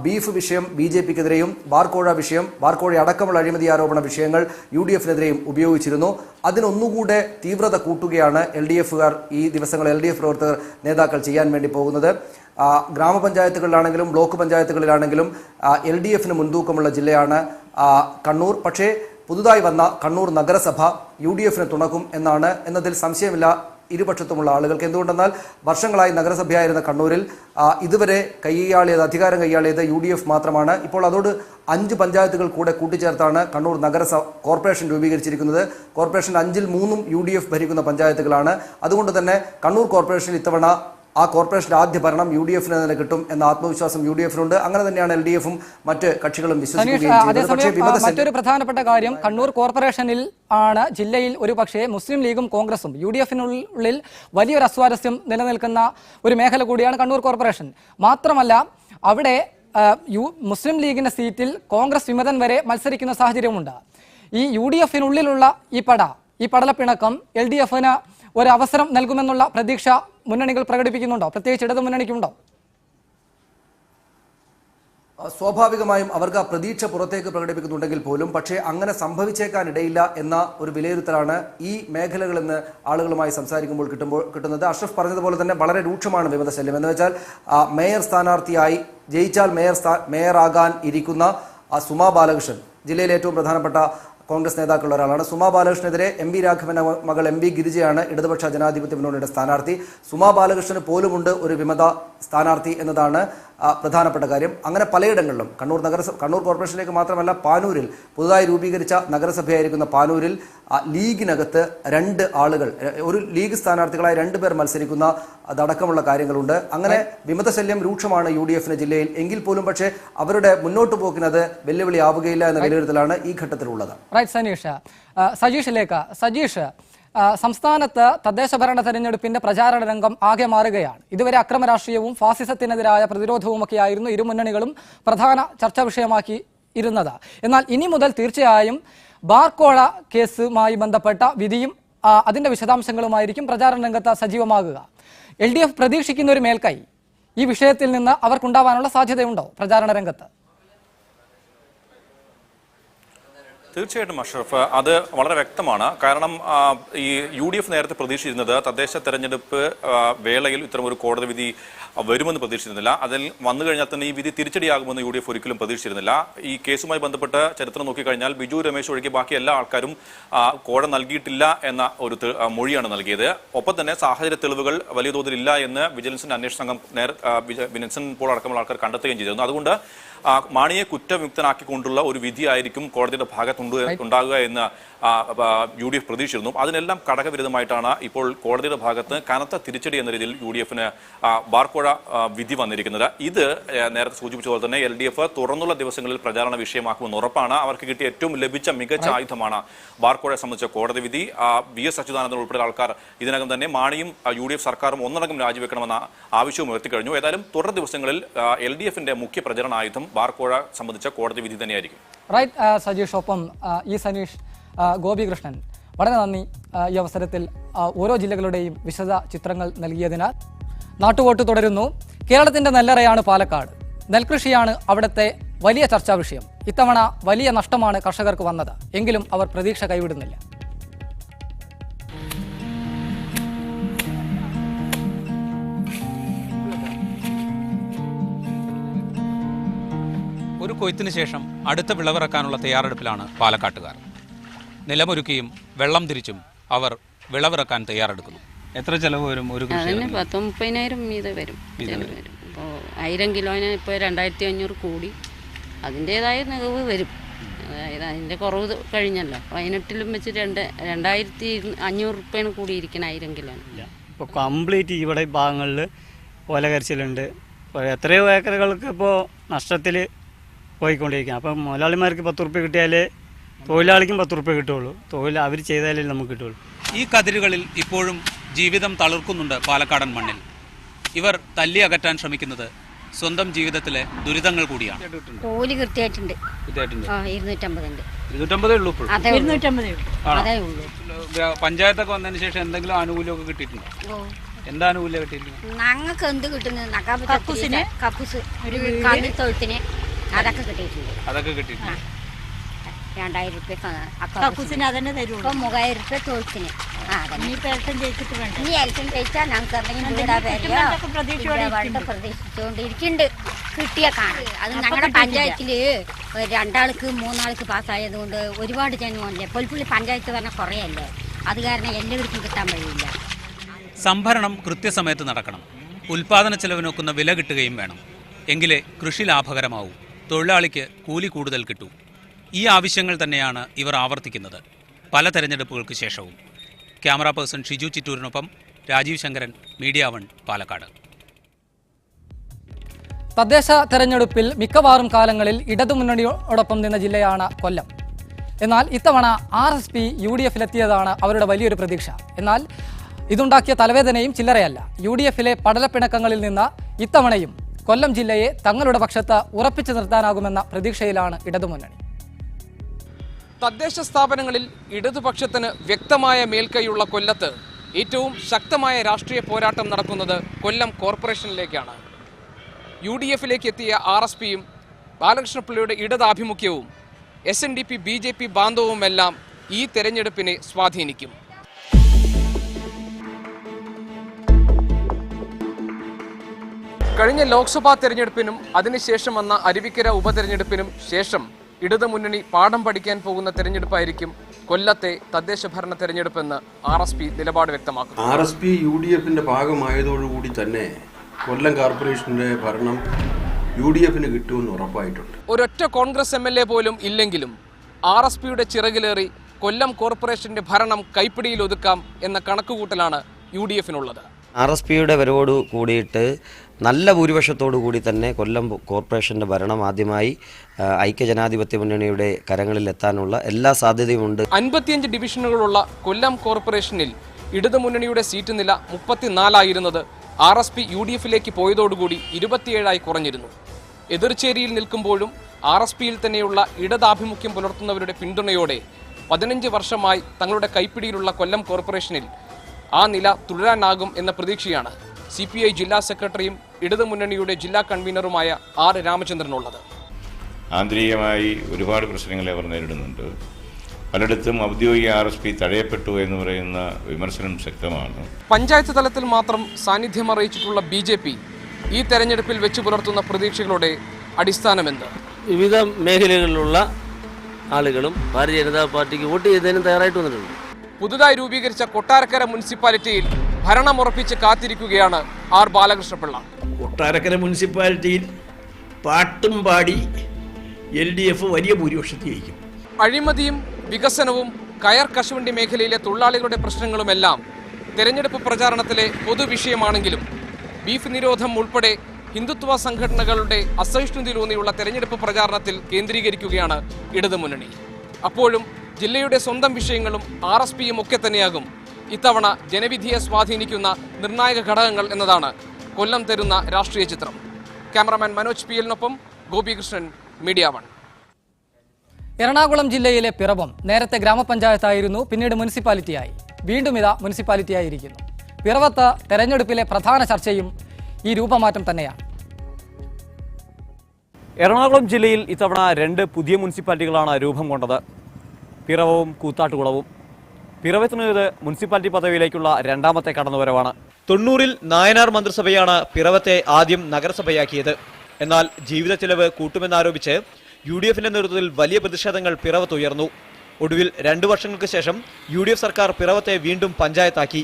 ബീഫ് വിഷയം BJPക്കെതിരെയും ബാർക്കോഴ വിഷയം, ബാർക്കോഴ അടക്കമുള്ള അഴിമതി ആരോപണ വിഷയങ്ങൾ UDFനെതിരെയും ഉപയോഗിച്ചിരുന്നു. അതിനൊന്നുകൂടെ തീവ്രത കൂട്ടുകയാണ് LDFകാർ ഈ ദിവസങ്ങൾ LDF പ്രവർത്തകർ നേതാക്കൾ ചെയ്യാൻ വേണ്ടി പോകുന്നത്. ഗ്രാമപഞ്ചായത്തുകളിലാണെങ്കിലും ബ്ലോക്ക് പഞ്ചായത്തുകളിലാണെങ്കിലും LDFന് മുൻതൂക്കമുള്ള ജില്ലയാണ് കണ്ണൂർ. പക്ഷേ പുതുതായി വന്ന കണ്ണൂർ നഗരസഭ UDF തുണക്കും എന്നതിൽ സംശയമില്ല ഇരുപക്ഷത്തുമുള്ള ആളുകൾക്ക്. എന്തുകൊണ്ടെന്നാൽ വർഷങ്ങളായി നഗരസഭയായിരുന്ന കണ്ണൂരിൽ ഇതുവരെ അധികാരം കൈയാളിയത് UDF മാത്രമാണ്. ഇപ്പോൾ അതോട് 5 പഞ്ചായത്തുകൾ കൂടെ കൂട്ടിച്ചേർത്താണ് കണ്ണൂർ കോർപ്പറേഷൻ രൂപീകരിച്ചിരിക്കുന്നത്. കോർപ്പറേഷൻ 5-ൽ 3 UDF ഭരിക്കുന്ന പഞ്ചായത്തുകളാണ്. അതുകൊണ്ട് തന്നെ കണ്ണൂർ കോർപ്പറേഷൻ ഇത്തവണ ആ കോർപ്പറേഷന്റെ ആദ്യ ഭരണം UDF തന്നെ കിട്ടും എന്ന ആത്മവിശ്വാസം UDF-നുണ്ട്. അങ്ങനെ തന്നെയാണ് LDF-ഉം മറ്റ് കക്ഷികളും വിശ്വസിക്കുകയും. മറ്റൊരു പ്രധാനപ്പെട്ട കാര്യം, കണ്ണൂർ കോർപ്പറേഷനിൽ ആണ് ജില്ലയിൽ ഒരു പക്ഷേ മുസ്ലിം ലീഗും കോൺഗ്രസും UDF-നുള്ളിൽ വലിയൊരു അസ്വാരസ്യം നിലനിൽക്കുന്ന ഒരു മേഖല കൂടിയാണ് കണ്ണൂർ കോർപ്പറേഷൻ. മാത്രമല്ല അവിടെ മുസ്ലിം ലീഗിന്റെ സീറ്റിൽ കോൺഗ്രസ് വിമതൻ വരെ മത്സരിക്കുന്ന സാഹചര്യമുണ്ട്. ഈ UDF-നുള്ളിലുള്ള ഈ പടലപ്പിണക്കം LDF-ന് ഒരു അവസരം നൽകുമെന്നുള്ള പ്രതീക്ഷ മുന്നണികൾ പ്രകടിപ്പിക്കുന്നുണ്ടോ? പ്രത്യേകിച്ച് ഇടതു മുന്നണിക്കുണ്ടോ? സ്വാഭാവികമായും അവർക്ക് ആ പ്രതീക്ഷ പുറത്തേക്ക് പ്രകടിപ്പിക്കുന്നുണ്ടെങ്കിൽ പോലും പക്ഷേ അങ്ങനെ സംഭവിച്ചേക്കാനിടയില്ല എന്ന ഒരു വിലയിരുത്തലാണ് ഈ മേഖലകളെന്ന് ആളുകളുമായി സംസാരിക്കുമ്പോൾ കിട്ടുന്നത്. അഷ്റഫ് പറഞ്ഞതുപോലെ തന്നെ വളരെ രൂക്ഷമാണ് വിമതശല്യം. എന്ന് വെച്ചാൽ മേയർ സ്ഥാനാർത്ഥിയായി ജയിച്ചാൽ മേയറാകാൻ ഇരിക്കുന്ന സുമാ ബാലകൃഷ്ണൻ ജില്ലയിലെ ഏറ്റവും പ്രധാനപ്പെട്ട കോൺഗ്രസ് നേതാക്കളുടെ ഒരാളാണ്. സുമാ ബാലകൃഷ്ണനെതിരെ MB രാഘവന്റെ മകൾ MB ഗിരിജയാണ് ഇടതുപക്ഷ ജനാധിപത്യ മുന്നണിയുടെ സ്ഥാനാർത്ഥി. സുമാ ബാലകൃഷ്ണന് പോലുമുണ്ട് ഒരു വിമത സ്ഥാനാർത്ഥി എന്നതാണ് പ്രധാനപ്പെട്ട കാര്യം. അങ്ങനെ പലയിടങ്ങളിലും കണ്ണൂർ കോർപ്പറേഷനിലേക്ക് മാത്രമല്ല പാനൂരിൽ പുതുതായി രൂപീകരിച്ച നഗരസഭയായിരിക്കുന്ന പാനൂരിൽ ലീഗിനകത്ത് 2 ആളുകൾ, ഒരു ലീഗ് സ്ഥാനാർത്ഥികളായി 2 പേർ മത്സരിക്കുന്ന അതടക്കമുള്ള കാര്യങ്ങളുണ്ട്. അങ്ങനെ വിമതശല്യം രൂക്ഷമാണ് UDF-ന് ജില്ലയിൽ. എങ്കിൽ പോലും പക്ഷേ അവരുടെ മുന്നോട്ട് പോക്കിനത് വെല്ലുവിളിയാവുകയില്ല എന്ന വിലയിരുത്തലാണ് ഈ ഘട്ടത്തിലുള്ളത്. സജീഷ്, സംസ്ഥാനത്ത് തദ്ദേശ ഭരണ തെരഞ്ഞെടുപ്പിന്റെ പ്രചാരണ രംഗം ആകെ മാറുകയാണ്. ഇതുവരെ അക്രമ രാഷ്ട്രീയവും ഫാസിസത്തിനെതിരായ പ്രതിരോധവുമൊക്കെയായിരുന്നു ഇരു മുന്നണികളും പ്രധാന ചർച്ചാ വിഷയമാക്കി ഇരുന്നത്. എന്നാൽ ഇനി മുതൽ തീർച്ചയായും ബാർക്കോഴ കേസുമായി ബന്ധപ്പെട്ട വിധിയും അതിന്റെ വിശദാംശങ്ങളുമായിരിക്കും പ്രചാരണ രംഗത്ത് സജീവമാകുക. LDF പ്രതീക്ഷിക്കുന്ന ഒരു മേൽക്കൈ ഈ വിഷയത്തിൽ നിന്ന് അവർക്കുണ്ടാവാനുള്ള സാധ്യതയുണ്ടോ പ്രചാരണ രംഗത്ത്? തീർച്ചയായിട്ടും അഷ്റഫ്, അത് വളരെ വ്യക്തമാണ്. കാരണം ഈ UDF നേരത്തെ പ്രതീക്ഷിച്ചിരുന്നത് തദ്ദേശ തെരഞ്ഞെടുപ്പ് വേളയിൽ ഇത്തരമൊരു കോടതി വിധി വരുമെന്ന് പ്രതീക്ഷിച്ചിരുന്നില്ല. അതിൽ വന്നു കഴിഞ്ഞാൽ തന്നെ ഈ വിധി തിരിച്ചടിയാകുമെന്ന് UDF ഒരിക്കലും പ്രതീക്ഷിച്ചിരുന്നില്ല. ഈ കേസുമായി ബന്ധപ്പെട്ട് ചരിത്രം നോക്കിക്കഴിഞ്ഞാൽ ബിജു രമേശ് ഒഴികെ ബാക്കി എല്ലാ ആൾക്കാരും കോഴ നൽകിയിട്ടില്ല എന്ന ഒരു മൊഴിയാണ് നൽകിയത്. ഒപ്പം തന്നെ സാഹചര്യ തെളിവുകൾ വലിയ തോതിൽ ഇല്ല എന്ന് വിജിലൻസിന്റെ അന്വേഷണ സംഘം വിൻസെന്റ് പോൾ അടക്കമുള്ള ആൾക്കാർ കണ്ടെത്തുകയും ചെയ്തിരുന്നു. അതുകൊണ്ട് മാണിയെ കുറ്റവിമുക്തനാക്കിക്കൊണ്ടുള്ള ഒരു വിധിയായിരിക്കും കോടതിയുടെ ഭാഗത്തുണ്ടാകുക എന്ന് UDF പ്രതീക്ഷിച്ചിരുന്നു. അതിനെല്ലാം ഘടകവിരുദ്ധമായിട്ടാണ് ഇപ്പോൾ കോടതിയുടെ ഭാഗത്ത് കനത്ത തിരിച്ചടി എന്ന രീതിയിൽ UDF-ന് ബാർക്കോഴ വിധി വന്നിരിക്കുന്നത്. ഇത് നേരത്തെ സൂചിപ്പിച്ച പോലെ തന്നെ LDF തുറന്നുള്ള ദിവസങ്ങളിൽ പ്രചാരണ വിഷയമാക്കുമെന്ന് ഉറപ്പാണ്. അവർക്ക് കിട്ടിയ ഏറ്റവും ലഭിച്ച മികച്ച ആയുധമാണ് ബാർക്കോഴയെ സംബന്ധിച്ച കോടതി വിധി. VS അച്യുതാനന്ദൻ ഉൾപ്പെടെ ആൾക്കാർ ഇതിനകം തന്നെ മാണിയും UDF സർക്കാരും ഒന്നടങ്കം രാജിവെക്കണമെന്ന ആവശ്യവും ഉയർത്തിക്കഴിഞ്ഞു. ഏതായാലും തുടർ ദിവസങ്ങളിൽ LDF-ന്റെ മുഖ്യ പ്രചരണ ആയുധം ബാർക്കോഴ സംബന്ധിച്ച കോടതി വിധി തന്നെയായിരിക്കും. സജീഷ്, ഒപ്പം ഈ സനീഷ്, ഗോപികൃഷ്ണൻ, വളരെ നന്ദി ഈ അവസരത്തിൽ ഓരോ ജില്ലകളുടെയും വിശദ ചിത്രങ്ങൾ നൽകിയതിനാൽ. നാട്ടുവോട്ട് തുടരുന്നു. കേരളത്തിന്റെ നെല്ലറയാണ് പാലക്കാട്. നെൽകൃഷിയാണ് അവിടുത്തെ വലിയ ചർച്ചാ വിഷയം. ഇത്തവണ വലിയ നഷ്ടമാണ് കർഷകർക്ക് വന്നത്. എങ്കിലും അവർ പ്രതീക്ഷ കൈവിടുന്നില്ല. ഒരു കൊയ്ത്തിന് ശേഷം അടുത്ത വിളവിറക്കാനുള്ള തയ്യാറെടുപ്പിലാണ് പാലക്കാട്ടുകാർ. നിലമൊരുക്കിയും വെള്ളം തിരിച്ചും അവർ വിളവിറക്കാൻ തയ്യാറെടുക്കുന്നു. എത്ര ചെലവ് വരും ഒരു കൃഷി? 10-30,000 മീതെ വരും. ഇപ്പോൾ 1000 കിലോന് ഇപ്പോൾ 2500 കൂടി, അതിൻ്റേതായ മികവ് വരും. അതായത് അതിൻ്റെ കുറവ് കഴിഞ്ഞല്ലോ. 18-ലും വെച്ച് 2500 റുപ്യാണ് കൂടിയിരിക്കണം 1000 കിലോന്. ഇപ്പോൾ കംപ്ലീറ്റ് ഇവിടെ ഭാഗങ്ങളിൽ ഓല കരിച്ചിലുണ്ട്. എത്രയോ ഏക്കറുകൾക്ക് ഇപ്പോൾ നഷ്ടത്തിൽ പോയിക്കൊണ്ടിരിക്കുക. അപ്പം മുതലാളിമാർക്ക് 10 റുപ്യ കിട്ടിയാലേ തൊഴിലാളിക്കും 10 റുപ്യ കിട്ടുള്ളൂ. തൊഴിൽ അവർ ചെയ്താലേ നമുക്ക് കിട്ടുള്ളൂ. ഈ കതിരുകളിൽ ഇപ്പോഴും ജീവിതം തളിർക്കുന്നുണ്ട് പാലക്കാടൻ മണ്ണിൽ. ഇവർ തല്ലി അകറ്റാൻ ശ്രമിക്കുന്നത് സ്വന്തം ജീവിതത്തിലെ ദുരിതങ്ങൾ കൂടിയാണ്. കൂലി കൃത്യമായിട്ടുണ്ട്. 250 ഉണ്ട്. 250 ഉള്ളൂ ഇപ്പോൾ? 250 അതേ ഉള്ളൂ. പഞ്ചായത്തൊക്കെ വന്നതിന് ശേഷം എന്തെങ്കിലും ആനുകൂല്യമൊക്കെ കിട്ടിയിട്ടുണ്ടോ? എന്താ ആനുകൂല്യം കിട്ടിയിട്ടുണ്ട്? ഞങ്ങൾക്ക് എന്ത് കിട്ടുന്നത്? കക്കൂസ്, ഒരു കാലിത്തൊഴുത്തിന് അതൊക്കെ കിട്ടിയിട്ടുണ്ട്. 2000 റുപ്യ കക്കൂസിന് അതന്നെ തരുള്ളൂ. ഇപ്പം 3000 റുപ്യ തൊഴുത്തിന്. ഇനി എലക്ഷൻ ജയിച്ചാൽ ഞങ്ങൾക്ക് എന്തെങ്കിലും പ്രതീക്ഷിച്ചുകൊണ്ടിരിക്കുന്നുണ്ട്. കിട്ടിയ കാണ്. അത് ഞങ്ങളുടെ പഞ്ചായത്തിൽ 2 ആൾക്ക് 3 ആൾക്ക് പാസ്സായതുകൊണ്ട് ഒരുപാട് ജനമല്ലേ. പൊൽപ്പുള്ളി പഞ്ചായത്ത് പറഞ്ഞാൽ കുറയല്ലേ, അത് കാരണം എല്ലാവർക്കും കിട്ടാൻ വഴിയില്ല. സംഭരണം കൃത്യസമയത്ത് നടക്കണം. ഉൽപാദന ചെലവിനൊക്കുന്ന വില കിട്ടുകയും വേണം. എങ്കിലേ കൃഷി ലാഭകരമാവൂ, തൊഴിലാളിക്ക് കൂലി കൂടുതൽ കിട്ടൂ. ഈ ആവശ്യങ്ങൾ തന്നെയാണ് ഇവർ ആവർത്തിക്കുന്നത് പല തെരഞ്ഞെടുപ്പുകൾക്ക് ശേഷവും. ക്യാമറ പേഴ്സൺ ഷിജു ചിറ്റൂരിനൊപ്പം രാജീവ് ശങ്കരൻ, മീഡിയ 1, പാലക്കാട്. തദ്ദേശ തെരഞ്ഞെടുപ്പിൽ മിക്കവാറും കാലങ്ങളിൽ ഇടതുമുന്നണിയോടൊപ്പം നിന്ന ജില്ലയാണ് കൊല്ലം. എന്നാൽ ഇത്തവണ RSP UDFിലെത്തിയതാണ് അവരുടെ വലിയൊരു പ്രതീക്ഷ. എന്നാൽ ഇതുണ്ടാക്കിയ തലവേദനയും ചില്ലറയല്ല. UDFിലെ പടലപ്പിണക്കങ്ങളിൽ നിന്ന് ഇത്തവണയും കൊല്ലം ജില്ലയെ തങ്ങളുടെ പക്ഷത്ത് ഉറപ്പിച്ചു നിർത്താനാകുമെന്ന പ്രതീക്ഷയിലാണ് ഇടതുമുന്നണി. തദ്ദേശ സ്ഥാപനങ്ങളിൽ ഇടതുപക്ഷത്തിന് വ്യക്തമായ മേൽക്കൈയുള്ള കൊല്ലത്ത് ഏറ്റവും ശക്തമായ രാഷ്ട്രീയ പോരാട്ടം നടക്കുന്നത് കൊല്ലം കോർപ്പറേഷനിലേക്കാണ്. UDFിലേക്ക് എത്തിയ RSPയും ബാലകൃഷ്ണപിള്ളയുടെ ഇടതാഭിമുഖ്യവും SNDP BJP ബാന്ധവുമെല്ലാം ഈ തെരഞ്ഞെടുപ്പിനെ സ്വാധീനിക്കും. കഴിഞ്ഞ ലോക്സഭാ തെരഞ്ഞെടുപ്പിനും അതിനുശേഷം വന്ന അരുവിക്കര ഉപതെരഞ്ഞെടുപ്പിനും ശേഷം ഇടതുമുന്നണി പാഠം പഠിക്കാൻ പോകുന്ന തെരഞ്ഞെടുപ്പായിരിക്കും കൊല്ലത്തെ തദ്ദേശ ഭരണ തെരഞ്ഞെടുപ്പെന്ന് RSP നിലപാട് വ്യക്തമാക്കുന്നു. RSP UDFിന്റെ ഭാഗമായതോടുകൂടി തന്നെ കൊല്ലം കോർപ്പറേഷന്റെ ഭരണം UDFിന് കിട്ടുമെന്ന് ഉറപ്പായിട്ടുണ്ട്. ഒരൊറ്റ കോൺഗ്രസ് MLA പോലും ഇല്ലെങ്കിലും RSPയുടെ ചിറകിലേറി കൊല്ലം കോർപ്പറേഷന്റെ ഭരണം കൈപ്പിടിയിൽ ഒതുക്കാം എന്ന കണക്കുകൂട്ടലാണ് UDFിനുള്ളത്. RSPയുടെ വരവോട് കൂടിയിട്ട് നല്ല ഭൂരിപക്ഷത്തോടു കൂടി തന്നെ കൊല്ലം കോർപ്പറേഷൻ്റെ ഭരണം ആദ്യമായി ഐക്യജനാധിപത്യ മുന്നണിയുടെ കരങ്ങളിൽ എത്താനുള്ള എല്ലാ സാധ്യതയുമുണ്ട്. 55 ഡിവിഷനുകളുള്ള കൊല്ലം കോർപ്പറേഷനിൽ ഇടതുമുന്നണിയുടെ സീറ്റ് നില 34 ആയിരുന്നത് RSP UDFിലേക്ക് പോയതോടുകൂടി 27 കുറഞ്ഞിരുന്നു. എതിർചേരിയിൽ നിൽക്കുമ്പോഴും RSPയിൽ തന്നെയുള്ള ഇടതാഭിമുഖ്യം പുലർത്തുന്നവരുടെ പിന്തുണയോടെ 15 വർഷമായി തങ്ങളുടെ കൈപ്പിടിയിലുള്ള കൊല്ലം കോർപ്പറേഷനിൽ ആ നില തുടരാനാകും എന്ന പ്രതീക്ഷയാണ് CPI ജില്ലാ സെക്രട്ടറിയും ഇടതുമുന്നണിയുടെ ജില്ലാ കൺവീനറുമായ R രാമചന്ദ്രനുള്ളത്. ആന്തരികമായി ഒരുപാട് പ്രശ്നങ്ങളെ അവർ നേരിടുന്നുണ്ട്. പലയിടത്തും ഔദ്യോഗിക RSP തടയപ്പെട്ടു എന്ന് പറയുന്ന വിമർശനം ശക്തമാണ്. പഞ്ചായത്ത് തലത്തിൽ മാത്രം സാന്നിധ്യം അറിയിച്ചിട്ടുള്ള BJP ഈ തെരഞ്ഞെടുപ്പിൽ വെച്ച് പുലർത്തുന്ന പ്രതീക്ഷകളുടെ അടിസ്ഥാനമെന്ത്? വിവിധ മേഖലകളിലുള്ള ആളുകളും ഭാരതീയ ജനതാ പാർട്ടിക്ക് വോട്ട് ചെയ്തതിനും തയ്യാറായിട്ട് വന്നിട്ടുണ്ട്. പുതുതായി രൂപീകരിച്ച കൊട്ടാരക്കര മുനിസിപ്പാലിറ്റിയിൽ ഭരണമുറപ്പിച്ച് കാത്തിരിക്കുകയാണ് R ബാലകൃഷ്ണപിള്ള. കൊട്ടാരക്കര മുനിസിപ്പാലിറ്റിയിൽ പാട്ടും പാടി LDF വലിയ ഭൂരിപക്ഷത്തിൽ ജയിക്കും. അഴിമതിയും വികസനവും കയർ കശുവണ്ടി മേഖലയിലെ തൊഴിലാളികളുടെ പ്രശ്നങ്ങളുമെല്ലാം തെരഞ്ഞെടുപ്പ് പ്രചാരണത്തിലെ പൊതുവിഷയമാണെങ്കിലും ബീഫ് നിരോധം ഉൾപ്പെടെ ഹിന്ദുത്വ സംഘടനകളുടെ അസഹിഷ്ണുതയിലൂന്നിയുള്ള തെരഞ്ഞെടുപ്പ് പ്രചാരണത്തിൽ കേന്ദ്രീകരിക്കുകയാണ് ഇടതുമുന്നണി. അപ്പോഴും ജില്ലയുടെ സ്വന്തം വിഷയങ്ങളും RSPയും ഒക്കെ തന്നെയാകും ഇത്തവണ ജനവിധിയെ സ്വാധീനിക്കുന്ന നിർണായക ഘടകങ്ങൾ എന്നതാണ് കൊല്ലം തരുന്ന രാഷ്ട്രീയ ചിത്രം. ക്യാമറാമാൻ മനോജ് PL-നൊപ്പം ഗോപികൃഷ്ണൻ, മീഡിയ 1. എറണാകുളം ജില്ലയിലെ പിറവം നേരത്തെ ഗ്രാമപഞ്ചായത്തായിരുന്നു, പിന്നീട് മുനിസിപ്പാലിറ്റിയായി. വീണ്ടും ഇതാ മുനിസിപ്പാലിറ്റിയായിരിക്കുന്നു. പിറവത്ത് തെരഞ്ഞെടുപ്പിലെ പ്രധാന ചർച്ചയും ഈ രൂപമാറ്റം തന്നെയാണ്. എറണാകുളം ജില്ലയിൽ ഇത്തവണ 2 പുതിയ മുനിസിപ്പാലിറ്റികളാണ് രൂപം കൊണ്ടത്, പിറവവും കൂത്താട്ടുകുളവും. പിറവത്തിനത് മുനിസിപ്പാലിറ്റി പദവിയിലേക്കുള്ള 2ാമത്തെ കടന്നുവരവാണ്. 90-ൽ നായനാർ മന്ത്രിസഭയാണ് പിറവത്തെ ആദ്യം നഗരസഭയാക്കിയത്. എന്നാൽ ജീവിത ചെലവ് കൂട്ടുമെന്നാരോപിച്ച് UDFിന്റെ നേതൃത്വത്തിൽ വലിയ പ്രതിഷേധങ്ങൾ പിറവത്തുയർന്നു. ഒടുവിൽ 2 വർഷങ്ങൾക്ക് ശേഷം UDF സർക്കാർ പിറവത്തെ വീണ്ടും പഞ്ചായത്താക്കി.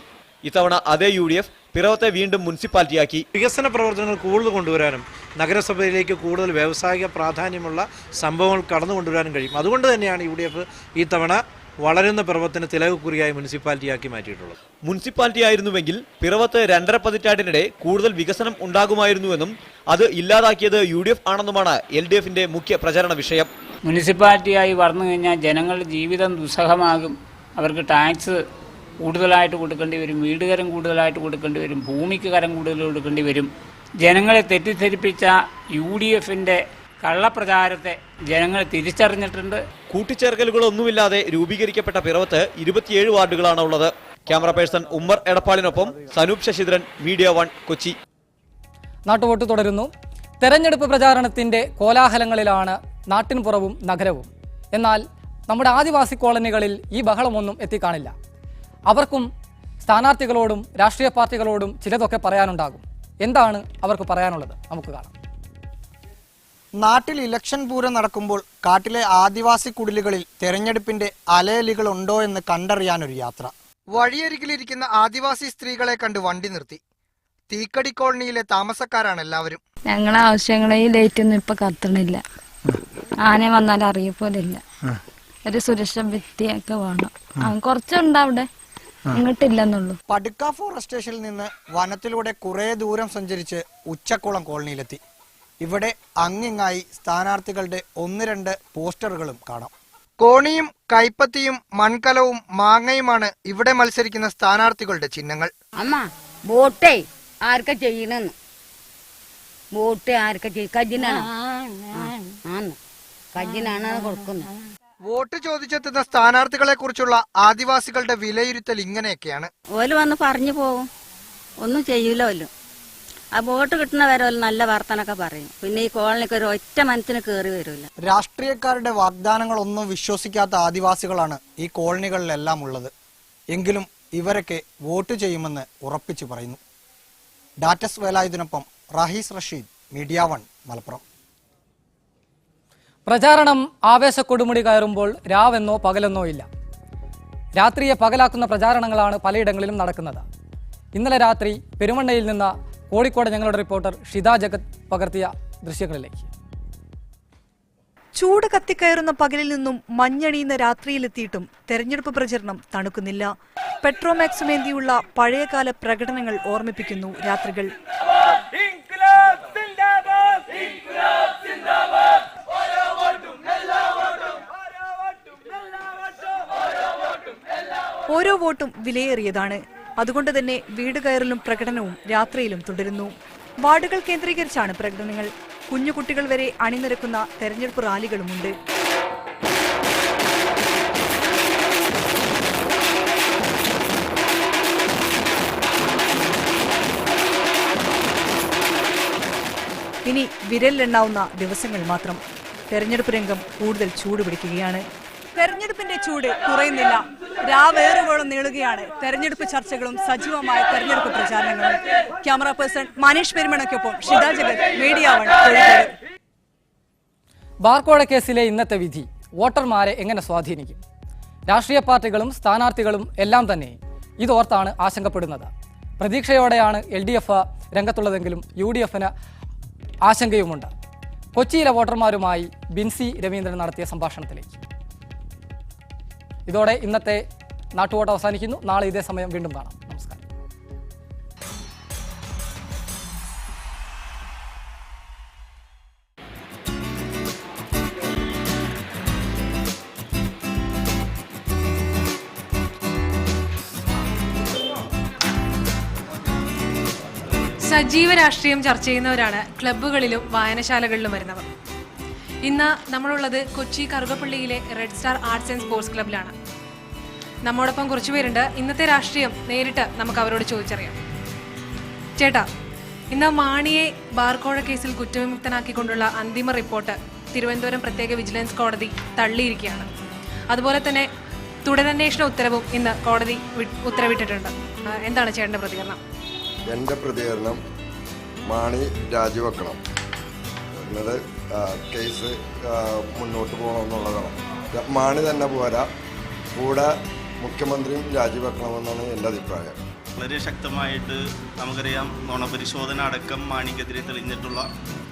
ഇത്തവണ അതേ UDF പിറവത്തെ വീണ്ടും മുനിസിപ്പാലിറ്റിയാക്കി. വികസന പ്രവർത്തനങ്ങൾ കൂടുതൽ കൊണ്ടുവരാനും നഗരസഭയിലേക്ക് കൂടുതൽ വ്യാവസായിക പ്രാധാന്യമുള്ള സംഭവങ്ങൾ കടന്നു കൊണ്ടുവരാനും കഴിയും. അതുകൊണ്ട് തന്നെയാണ് UDF ഈ തവണ വളരുന്ന പിറവത്തിന് തിലകക്കുറിയായി മുനിസിപ്പാലിറ്റിയാക്കി മാറ്റിയിട്ടുള്ളത്. മുനിസിപ്പാലിറ്റി ആയിരുന്നുവെങ്കിൽ പിറവത്ത് 2.5 പതിറ്റാണ്ടിനിടെ കൂടുതൽ വികസനം ഉണ്ടാകുമായിരുന്നുവെന്നും അത് ഇല്ലാതാക്കിയത് UDF ആണെന്നുമാണ് LDFിന്റെ മുഖ്യ പ്രചരണ വിഷയം. മുനിസിപ്പാലിറ്റിയായി വന്നു കഴിഞ്ഞാൽ ജനങ്ങളുടെ ജീവിതം ദുസ്സഹമാകും. അവർക്ക് ടാക്സ് കൂടുതലായിട്ട് കൊടുക്കേണ്ടി വരും, വീട് കരം കൂടുതലായിട്ട് കൊടുക്കേണ്ടി വരും, ഭൂമിക്ക് കരം കൂടുതൽ കൊടുക്കേണ്ടി വരും. ജനങ്ങളെ തെറ്റിദ്ധരിപ്പിച്ച UDFിന്റെ കള്ളപ്രചാരത്തെ ജനങ്ങൾ തിരിച്ചറിഞ്ഞിട്ടുണ്ട്. കൂട്ടിച്ചേർക്കലുകളൊന്നുമില്ലാതെ രൂപീകരിക്കപ്പെട്ട പിറവത്ത് 27 വാർഡുകളാണ് ഉള്ളത്. ക്യാമറ പേഴ്സൺ ഉമ്മർ എടപ്പാളിനൊപ്പം സനൂപ് ശശിധരൻ, മീഡിയ 1, കൊച്ചി. നാട്ടുവോട്ട് തുടരുന്നു. തെരഞ്ഞെടുപ്പ് പ്രചാരണത്തിന്റെ കോലാഹലങ്ങളിലാണ് നാട്ടിൻപുറവും നഗരവും. എന്നാൽ നമ്മുടെ ആദിവാസി കോളനികളിൽ ഈ ബഹളമൊന്നും എത്തിക്കാണില്ല. അവർക്കും സ്ഥാനാർത്ഥികളോടും രാഷ്ട്രീയ പാർട്ടികളോടും ചിലതൊക്കെ പറയാനുണ്ടാകും. എന്താണ് അവർക്ക് പറയാനുള്ളത്? നമുക്ക് കാണാം. നാട്ടിൽ ഇലക്ഷൻ പൂരം നടക്കുമ്പോൾ കാട്ടിലെ ആദിവാസി കുടിലുകളിൽ തെരഞ്ഞെടുപ്പിന്റെ അലയലികൾ ഉണ്ടോ എന്ന് കണ്ടറിയാനൊരു യാത്ര. വഴിയരികിലിരിക്കുന്ന ആദിവാസി സ്ത്രീകളെ കണ്ട് വണ്ടി നിർത്തി. തീക്കടി കോളനിയിലെ താമസക്കാരാണ് എല്ലാവരും. ഞങ്ങളെ ആവശ്യങ്ങളെ ഈ ലൈറ്റ് ഒന്നും ഇപ്പൊ കത്തണില്ല. ആന വന്നാൽ അറിയപ്പോലില്ല. ഒരു സുരക്ഷ ഭിത്തിയൊക്കെ വേണം. കുറച്ചുണ്ട് അവിടെ, ഇങ്ങോട്ടില്ലെന്നുള്ളൂ. പടുക്ക ഫോറസ്റ്റ് സ്റ്റേഷനിൽ നിന്ന് വനത്തിലൂടെ കുറെ ദൂരം സഞ്ചരിച്ച് ഉച്ചക്കുളം കോളനിയിലെത്തി. ഇവിടെ അങ്ങിങ്ങായി സ്ഥാനാർത്ഥികളുടെ 1-2 പോസ്റ്ററുകളും കാണാം. കോണിയും കൈപ്പത്തിയും മൺകലവും മാങ്ങയുമാണ് ഇവിടെ മത്സരിക്കുന്ന സ്ഥാനാർത്ഥികളുടെ ചിഹ്നങ്ങൾ. അമ്മ വോട്ടേ ആർക്കാ ചെയ്യണെന്ന്, വോട്ട് ആർക്കാ കജിനാണ് കൊടുക്കുന്നത്. വോട്ട് ചോദിച്ചെത്തുന്ന സ്ഥാനാർത്ഥികളെ കുറിച്ചുള്ള ആദിവാസികളുടെ വിലയിരുത്തൽ ഇങ്ങനെയൊക്കെയാണ്. ഓല് വന്ന് പറഞ്ഞു പോകും, ഒന്നും ചെയ്യൂലോ. ആ വോട്ട് കിട്ടുന്ന വരെ നല്ല വർത്തനൊക്കെ പറയും. പിന്നെ ഈ കോളനിക്ക് ഒരു ഒറ്റ മനസ്സിന് കയറി വരില്ല. രാഷ്ട്രീയക്കാരുടെ വാഗ്ദാനങ്ങളൊന്നും വിശ്വസിക്കാത്ത ആദിവാസികളാണ് ഈ കോളനികളിലെല്ലാം ഉള്ളത്. എങ്കിലും ഇവരൊക്കെ വോട്ട് ചെയ്യുമെന്ന് ഉറപ്പിച്ചു പറയുന്നു. ഡാറ്റസ് വേലായുധനൊപ്പം റഹീസ് റഷീദ്, മീഡിയ 1 മലപ്പുറം. പ്രചാരണം ആവേശക്കൊടുമുടി കയറുമ്പോൾ രാവെന്നോ പകലെന്നോ ഇല്ല. രാത്രിയെ പകലാക്കുന്ന പ്രചാരണങ്ങളാണ് പലയിടങ്ങളിലും നടക്കുന്നത്. ഇന്നലെ രാത്രി പെരുമണ്ണയിൽ നിന്ന് കോഴിക്കോട് ഞങ്ങളുടെ റിപ്പോർട്ടർ ഷിത ജഗത് പകർത്തിയ ദൃശ്യങ്ങളിലേക്ക്. ചൂട് കത്തിക്കയറുന്ന പകലിൽ നിന്നും മഞ്ഞണിയുന്ന രാത്രിയിലെത്തിയിട്ടും തെരഞ്ഞെടുപ്പ് പ്രചരണം തണുക്കുന്നില്ല. പെട്രോമാക്സുമേന്തിയുള്ള പഴയകാല പ്രകടനങ്ങൾ ഓർമ്മിപ്പിക്കുന്നു രാത്രികൾ. ഓരോ വോട്ടും വിലയേറിയതാണ്. അതുകൊണ്ട് തന്നെ വീട് കയറലും പ്രകടനവും രാത്രിയിലും തുടരുന്നു. വാർഡുകൾ കേന്ദ്രീകരിച്ചാണ് പ്രകടനങ്ങൾ. കുഞ്ഞുകുട്ടികൾ വരെ അണിനിരക്കുന്ന തെരഞ്ഞെടുപ്പ് റാലികളുമുണ്ട്. ഇനി വിരലിലെണ്ണാവുന്ന ദിവസങ്ങൾ മാത്രം. തെരഞ്ഞെടുപ്പ് രംഗം കൂടുതൽ ചൂടുപിടിക്കുകയാണ്. തെരഞ്ഞെടുപ്പിന്റെ ചൂട് കുറയുന്നില്ല. രാവേറുവോളം നീളുകയാണ് തെരഞ്ഞെടുപ്പ് ചർച്ചകളും സജീവമായ തെരഞ്ഞെടുപ്പ് പ്രചാരണങ്ങളും. ക്യാമറ പേഴ്സൺ മനീഷ് പെരുമണയ്ക്കൊപ്പം ഷിത ജഗത്, മീഡിയ 1 കോഴിക്കോട്. ബാർക്കോഴ കേസിലെ ഇന്നത്തെ വിധി വോട്ടർമാരെ എങ്ങനെ സ്വാധീനിക്കും? രാഷ്ട്രീയ പാർട്ടികളും സ്ഥാനാർത്ഥികളും എല്ലാം തന്നെ ഇതോർത്താണ് ആശങ്കപ്പെടുന്നത്. പ്രതീക്ഷയോടെയാണ് LDF രംഗത്തുള്ളതെങ്കിലും UDFന് ആശങ്കയുമുണ്ട്. കൊച്ചിയിലെ വോട്ടർമാരുമായി ബിൻസി രവീന്ദ്രൻ നടത്തിയ സംഭാഷണത്തിലേക്ക്. ഇതോടെ ഇന്നത്തെ നാട്ടുവോട്ട് അവസാനിക്കുന്നു. നാളെ ഇതേ സമയം വീണ്ടും കാണാം. നമസ്കാരം. സജീവ രാഷ്ട്രീയം ചർച്ച ചെയ്യുന്നവരാണ് ക്ലബ്ബുകളിലും വായനശാലകളിലും വരുന്നവർ. ഇന്ന് നമ്മളുള്ളത് കൊച്ചി കറുകപ്പള്ളിയിലെ red star arts and sports ക്ലബ്ബിലാണ്. നമ്മോടൊപ്പം കുറച്ചുപേരുണ്ട്. ഇന്നത്തെ രാഷ്ട്രീയം നേരിട്ട് നമുക്ക് അവരോട് ചോദിച്ചറിയാം. ചേട്ടാ, ഇന്ന് മാണിയെ ബാർക്കോഴ കേസിൽ കുറ്റവിമുക്തനാക്കിക്കൊണ്ടുള്ള അന്തിമ റിപ്പോർട്ട് തിരുവനന്തപുരം പ്രത്യേക വിജിലൻസ് കോടതി തള്ളിയിരിക്കുകയാണ്. അതുപോലെ തന്നെ തുടരന്വേഷണ ഉത്തരവും ഇന്ന് കോടതി ഉത്തരവിട്ടിട്ടുണ്ട്. എന്താണ് ചേട്ടൻ്റെ പ്രതികരണം? എൻ്റെ പ്രതികരണം, മാണി രാജിവെക്കണം എന്നത് കേസ് മുന്നോട്ട് പോകണമെന്നുള്ളതാണ്. മാണി തന്നെ പോരാ, കൂടെ മുഖ്യമന്ത്രിയും രാജിവെക്കണമെന്നാണ് എൻ്റെ അഭിപ്രായം. വളരെ ശക്തമായിട്ട് നമുക്കറിയാം, നുണപരിശോധന അടക്കം മാണിക്കെതിരെ തെളിഞ്ഞിട്ടുള്ള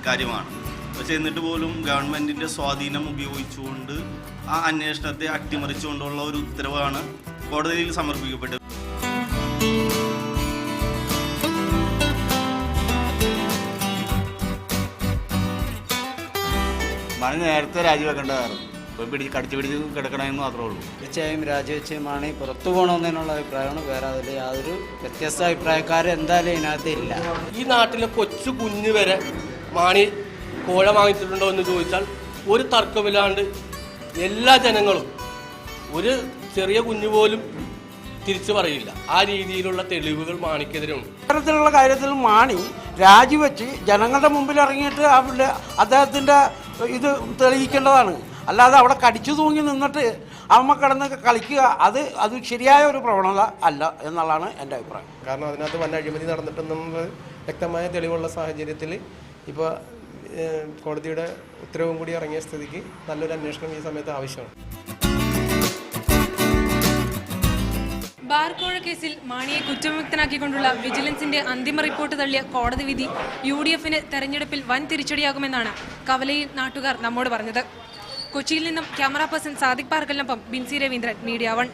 കാര്യമാണ്. പക്ഷേ എന്നിട്ട് പോലും ഗവൺമെൻറ്റിൻ്റെ സ്വാധീനം ഉപയോഗിച്ചുകൊണ്ട് ആ അന്വേഷണത്തെ അട്ടിമറിച്ചുകൊണ്ടുള്ള ഒരു ഉത്തരവാണ് കോടതിയിൽ സമർപ്പിക്കപ്പെട്ടത്. മാണി നേരത്തെ രാജിവെക്കേണ്ടതായിരുന്നു. ഇപ്പോൾ കടിച്ചു പിടിച്ച് കിടക്കണമെന്ന് മാത്രമേ ഉള്ളൂ. തീർച്ചയായും രാജിവെച്ച് മാണി പുറത്തു പോകണമെന്നുള്ള അഭിപ്രായമാണ്. വേറെ അതിൽ യാതൊരു വ്യത്യസ്ത അഭിപ്രായക്കാർ എന്തായാലും ഇതിനകത്ത് ഇല്ല. ഈ നാട്ടിലെ കൊച്ചു കുഞ്ഞ് വരെ മാണി കോഴ വാങ്ങിച്ചിട്ടുണ്ടോ എന്ന് ചോദിച്ചാൽ ഒരു തർക്കമില്ലാണ്ട് എല്ലാ ജനങ്ങളും, ഒരു ചെറിയ കുഞ്ഞു പോലും തിരിച്ചു പറയില്ല. ആ രീതിയിലുള്ള തെളിവുകൾ മാണിക്കെതിരെ ഉണ്ട്. ഇത്തരത്തിലുള്ള കാര്യത്തിൽ മാണി രാജിവെച്ച് ജനങ്ങളുടെ മുമ്പിൽ ഇറങ്ങിയിട്ട് അദ്ദേഹത്തിൻ്റെ ഇത് തെളിയിക്കേണ്ടതാണ്. അല്ലാതെ അവിടെ കടിച്ചു തൂങ്ങി നിന്നിട്ട് അമ്മ കിടന്ന് കളിക്കുക, അത് ശരിയായ ഒരു പ്രവണത അല്ല എന്നുള്ളതാണ് എൻ്റെ അഭിപ്രായം. കാരണം അതിനകത്ത് വല്ല അഴിമതി നടന്നിട്ടുണ്ടെന്നത് വ്യക്തമായ തെളിവുള്ള സാഹചര്യത്തിൽ ഇപ്പോൾ കോടതിയുടെ ഉത്തരവും കൂടി ഇറങ്ങിയ സ്ഥിതിക്ക് നല്ലൊരു അന്വേഷണം ഈ സമയത്ത് ആവശ്യമാണ്. ബാർക്കോഴ കേസിൽ മാണിയെ കുറ്റവിമുക്തനാക്കിക്കൊണ്ടുള്ള വിജിലൻസിന്റെ അന്തിമ റിപ്പോർട്ട് തള്ളിയ കോടതി വിധി UDFന് തെരഞ്ഞെടുപ്പിൽ വൻ തിരിച്ചടിയാകുമെന്നാണ് കവലയിൽ നാട്ടുകാർ നമ്മോട് പറഞ്ഞത്. കൊച്ചിയിൽ നിന്നും ക്യാമറ പേഴ്സൺ സാദിഖ് പാർക്കലിനൊപ്പം ബിൻസി രവീന്ദ്രൻ, മീഡിയ 1.